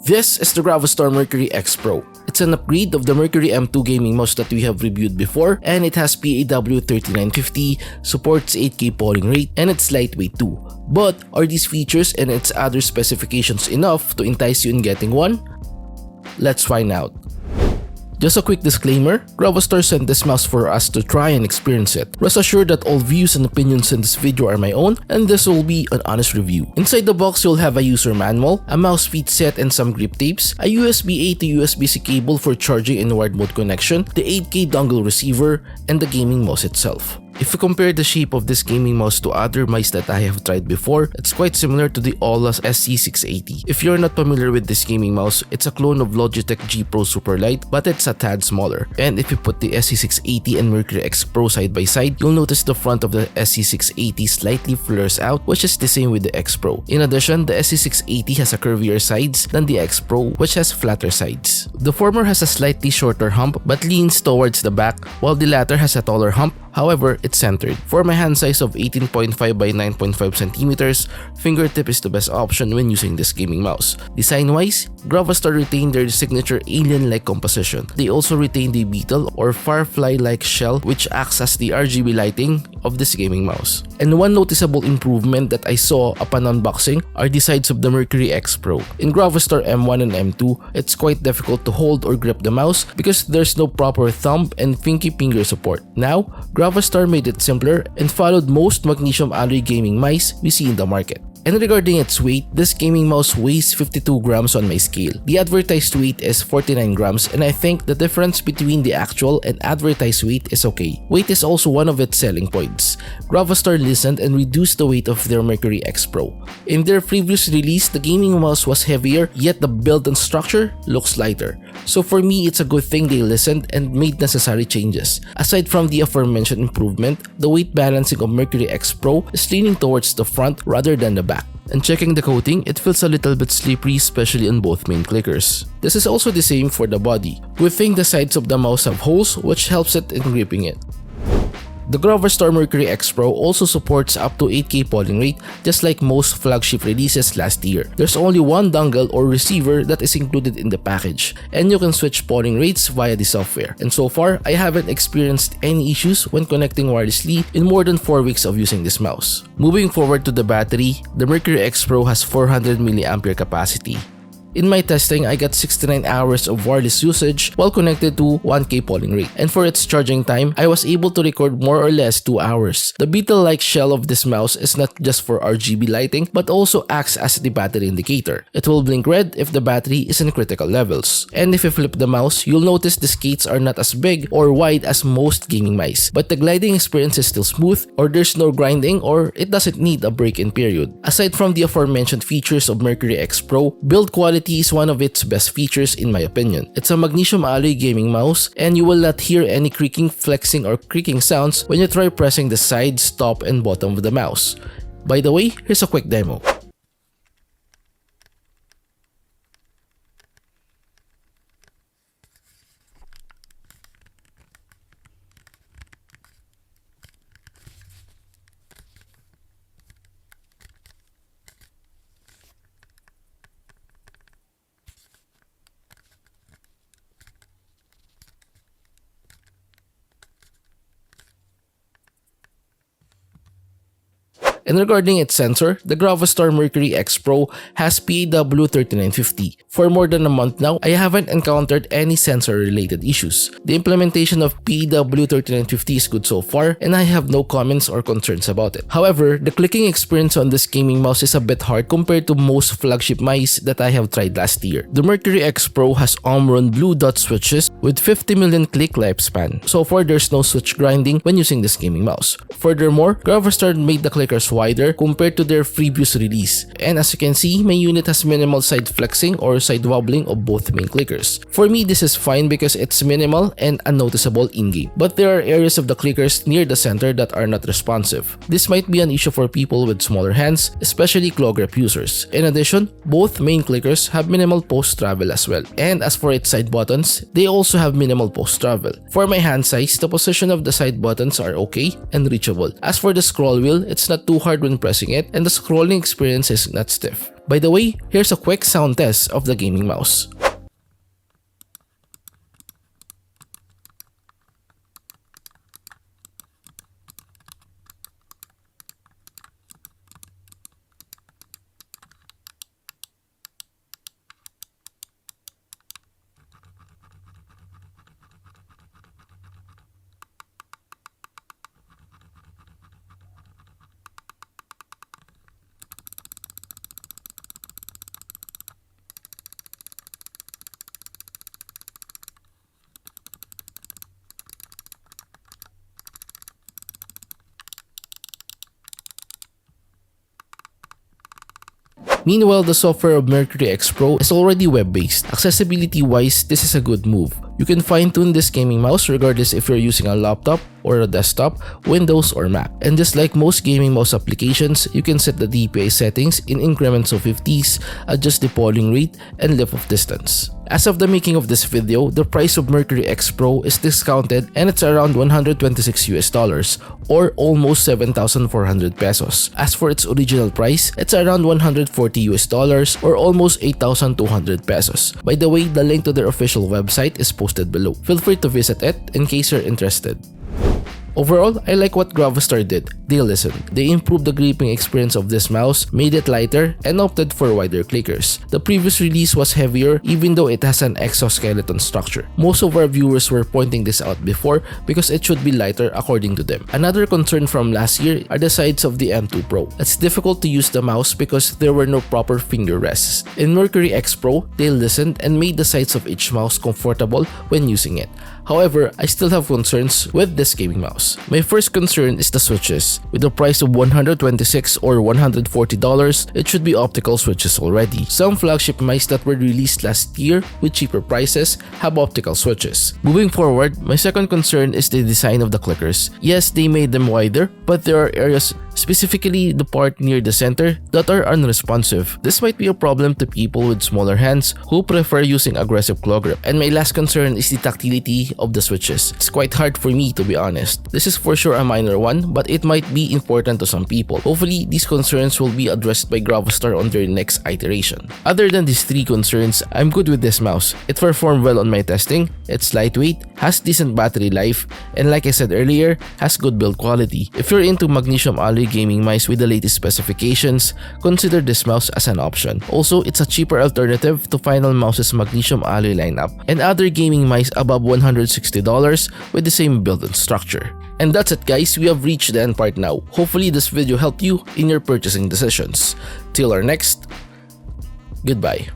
This is the Gravastar Mercury X Pro. It's an upgrade of the Mercury M2 gaming mouse that we have reviewed before, and it has PAW3950, supports 8K polling rate, and it's lightweight too. But are these features and its other specifications enough to entice you in getting one? Let's find out. Just a quick disclaimer, Gravastar sent this mouse for us to try and experience it. Rest assured that all views and opinions in this video are my own, and this will be an honest review. Inside the box, you'll have a user manual, a mouse feet set and some grip tapes, a USB-A to USB-C cable for charging and wired mode connection, the 8K dongle receiver, and the gaming mouse itself. If you compare the shape of this gaming mouse to other mice that I have tried before, it's quite similar to the Ola's SC680. If you're not familiar with this gaming mouse, it's a clone of Logitech G Pro Superlight, but it's a tad smaller. And if you put the SC680 and Mercury X Pro side by side, you'll notice the front of the SC680 slightly flares out, which is the same with the X Pro. In addition, the SC680 has a curvier sides than the X Pro, which has flatter sides. The former has a slightly shorter hump but leans towards the back, while the latter has a taller hump. However, it's centered. For my hand size of 18.5 by 9.5 cm, fingertip is the best option when using this gaming mouse. Design-wise, Gravastar retained their signature alien-like composition. They also retain the beetle or firefly-like shell, which acts as the RGB lighting of this gaming mouse. And one noticeable improvement that I saw upon unboxing are the sides of the Mercury X Pro. In Gravastar M1 and M2, it's quite difficult to hold or grip the mouse because there's no proper thumb and pinky finger support. Now, Gravastar made it simpler and followed most magnesium alloy gaming mice we see in the market. And regarding its weight, this gaming mouse weighs 52 grams on my scale. The advertised weight is 49 grams, and I think the difference between the actual and advertised weight is okay. Weight is also one of its selling points. Gravastar listened and reduced the weight of their Mercury X Pro. In their previous release, the gaming mouse was heavier, yet the build and structure looks lighter. So for me, it's a good thing they listened and made necessary changes. Aside from the aforementioned improvement, the weight balancing of Mercury X Pro is leaning towards the front rather than the back. And checking the coating, it feels a little bit slippery, especially on both main clickers. This is also the same for the body. Good thing the sides of the mouse have holes, which helps it in gripping it. The Gravastar Mercury X Pro also supports up to 8K polling rate, just like most flagship releases last year. There's only one dongle or receiver that is included in the package, and you can switch polling rates via the software. And so far, I haven't experienced any issues when connecting wirelessly in more than 4 weeks of using this mouse. Moving forward to the battery, the Mercury X Pro has 400 mAh capacity. In my testing, I got 69 hours of wireless usage while connected to 1K polling rate. And for its charging time, I was able to record more or less 2 hours. The beetle-like shell of this mouse is not just for RGB lighting, but also acts as the battery indicator. It will blink red if the battery is in critical levels. And if you flip the mouse, you'll notice the skates are not as big or wide as most gaming mice. But the gliding experience is still smooth, or there's no grinding, or it doesn't need a break-in period. Aside from the aforementioned features of Mercury X Pro, build quality is one of its best features in my opinion. It's a magnesium alloy gaming mouse, and you will not hear any creaking, flexing, or creaking sounds when you try pressing the sides, top, and bottom of the mouse. By the way, here's a quick demo. And regarding its sensor, the Gravastar Mercury X Pro has PAW3950. For more than a month now, I haven't encountered any sensor-related issues. The implementation of PAW3950 is good so far, and I have no comments or concerns about it. However, the clicking experience on this gaming mouse is a bit hard compared to most flagship mice that I have tried last year. The Mercury X Pro has Omron blue dot switches with 50 million click lifespan. So far, there's no switch grinding when using this gaming mouse. Furthermore, Gravastar made the clickers wider compared to their previous release. And as you can see, my unit has minimal side flexing or side wobbling of both main clickers. For me, this is fine because it's minimal and unnoticeable in-game. But there are areas of the clickers near the center that are not responsive. This might be an issue for people with smaller hands, especially claw grip users. In addition, both main clickers have minimal post travel as well. And as for its side buttons, they also have minimal post travel. For my hand size, the position of the side buttons are okay and reachable. As for the scroll wheel, it's not too hard hard when pressing it, and the scrolling experience is not stiff. By the way, here's a quick sound test of the gaming mouse. Meanwhile, the software of Mercury X Pro is already web-based. Accessibility-wise, this is a good move. You can fine-tune this gaming mouse regardless if you're using a laptop or a desktop, Windows or Mac. And just like most gaming mouse applications, you can set the DPI settings in increments of 50s, adjust the polling rate, and lift-off distance. As of the making of this video, the price of Mercury X Pro is discounted and it's around $126 or almost 7,400 pesos. As for its original price, it's around $140 or almost 8,200 pesos. By the way, the link to their official website is posted below. Feel free to visit it in case you're interested. Overall, I like what Gravastar did. They listened. They improved the gripping experience of this mouse, made it lighter, and opted for wider clickers. The previous release was heavier even though it has an exoskeleton structure. Most of our viewers were pointing this out before because it should be lighter according to them. Another concern from last year are the sides of the M2 Pro. It's difficult to use the mouse because there were no proper finger rests. In Mercury X Pro, they listened and made the sides of each mouse comfortable when using it. However, I still have concerns with this gaming mouse. My first concern is the switches. With the price of $126 or $140, it should be optical switches already. Some flagship mice that were released last year with cheaper prices have optical switches. Moving forward, my second concern is the design of the clickers. Yes, they made them wider, but there are areas, specifically the part near the center, that are unresponsive. This might be a problem to people with smaller hands who prefer using aggressive claw grip. And my last concern is the tactility of the switches. It's quite hard for me, to be honest. This is for sure a minor one, but it might be important to some people. Hopefully, these concerns will be addressed by Gravastar on their next iteration. Other than these three concerns, I'm good with this mouse. It performed well on my testing, it's lightweight, has decent battery life, and like I said earlier, has good build quality. If you're into magnesium alloy gaming mice with the latest specifications, consider this mouse as an option. Also, it's a cheaper alternative to Final Mouse's magnesium alloy lineup and other gaming mice above $160 with the same build and structure. And that's it guys, we have reached the end part now. Hopefully this video helped you in your purchasing decisions. Till our next, goodbye.